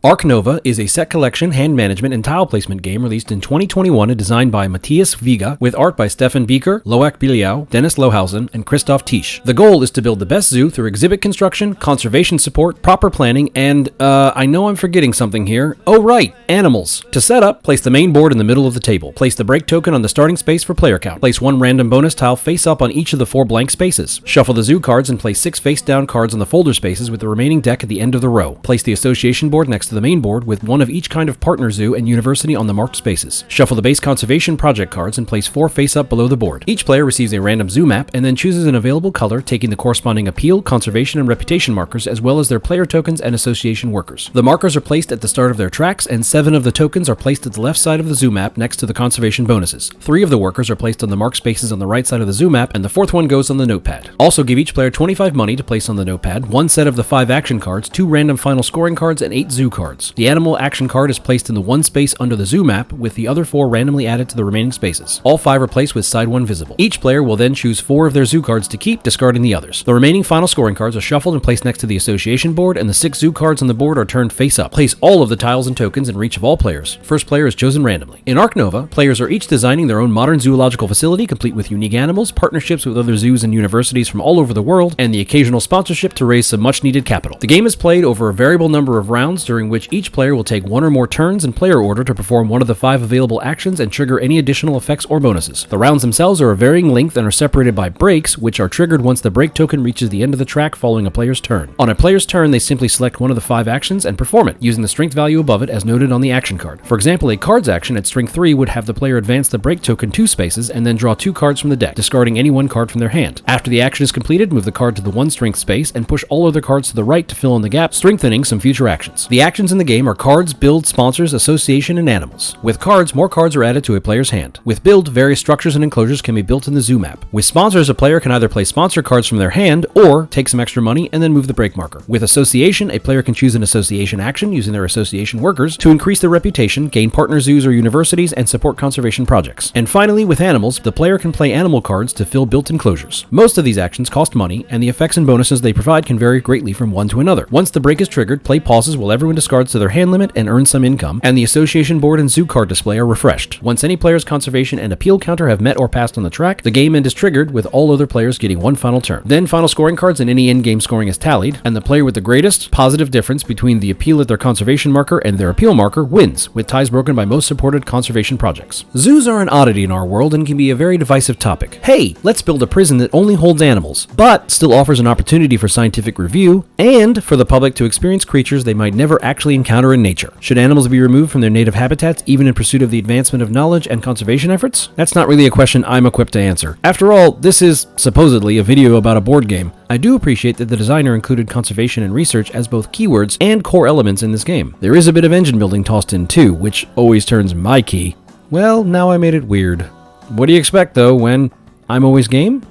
Ark Nova is a set collection, hand management, and tile placement game released in 2021 and designed by Matthias Viga, with art by Stefan Beeker, Loak Biliau, Dennis Lohausen, and Christoph Tisch. The goal is to build the best zoo through exhibit construction, conservation support, proper planning, and, I know I'm forgetting something here. Oh right, animals. To set up, place the main board in the middle of the table. Place the break token on the starting space for player count. Place one random bonus tile face up on each of the 4 blank spaces. Shuffle the zoo cards and place 6 face down cards on the folder spaces with the remaining deck at the end of the row. Place the association board next to the main board with one of each kind of partner zoo and university on the marked spaces. Shuffle the base conservation project cards and place 4 face up below the board. Each player receives a random zoo map and then chooses an available color, taking the corresponding appeal, conservation, and reputation markers as well as their player tokens and association workers. The markers are placed at the start of their tracks, and 7 of the tokens are placed at the left side of the zoo map next to the conservation bonuses. 3 of the workers are placed on the marked spaces on the right side of the zoo map, and the 4th one goes on the notepad. Also give each player 25 money to place on the notepad, 1 set of the 5 action cards, 2 random final scoring cards, and 8 zoo cards. The animal action card is placed in the 1 space under the zoo map, with the other 4 randomly added to the remaining spaces. All 5 are placed with side 1 visible. Each player will then choose 4 of their zoo cards to keep, discarding the others. The remaining final scoring cards are shuffled and placed next to the association board, and the 6 zoo cards on the board are turned face up. Place all of the tiles and tokens in reach of all players. First player is chosen randomly. In Ark Nova, players are each designing their own modern zoological facility, complete with unique animals, partnerships with other zoos and universities from all over the world, and the occasional sponsorship to raise some much-needed capital. The game is played over a variable number of rounds, during which each player will take 1 or more turns in player order to perform one of the 5 available actions and trigger any additional effects or bonuses. The rounds themselves are of varying length and are separated by breaks, which are triggered once the break token reaches the end of the track following a player's turn. On a player's turn, they simply select one of the 5 actions and perform it, using the strength value above it as noted on the action card. For example, a cards action at strength 3 would have the player advance the break token 2 spaces and then draw 2 cards from the deck, discarding any 1 card from their hand. After the action is completed, move the card to the 1 strength space and push all other cards to the right to fill in the gap, strengthening some future actions. The actions in the game are cards, build, sponsors, association, and animals. With cards, more cards are added to a player's hand. With build, various structures and enclosures can be built in the zoo map. With sponsors, a player can either play sponsor cards from their hand or take some extra money and then move the break marker. With association, a player can choose an association action using their association workers to increase their reputation, gain partner zoos or universities, and support conservation projects. And finally, with animals, the player can play animal cards to fill built enclosures. Most of these actions cost money, and the effects and bonuses they provide can vary greatly from one to another. Once the break is triggered, play pauses while everyone discards to their hand limit and earns some income, and the association board and zoo card display are refreshed. Once any player's conservation and appeal counter have met or passed on the track, the game end is triggered, with all other players getting 1 final turn. Then final scoring cards and any in-game scoring is tallied, and the player with the greatest positive difference between the appeal at their conservation marker and their appeal marker wins, with ties broken by most supported conservation projects. Zoos are an oddity in our world and can be a very divisive topic. Hey, let's build a prison that only holds animals, but still offers an opportunity for scientific review and for the public to experience creatures they might never actually encounter in nature. Should animals be removed from their native habitats even in pursuit of the advancement of knowledge and conservation efforts? That's not really a question I'm equipped to answer. After all, this is supposedly a video about a board game. I do appreciate that the designer included conservation and research as both keywords and core elements in this game. There is a bit of engine building tossed in too, which always turns my key. Well, now I made it weird. What do you expect though when I'm always game?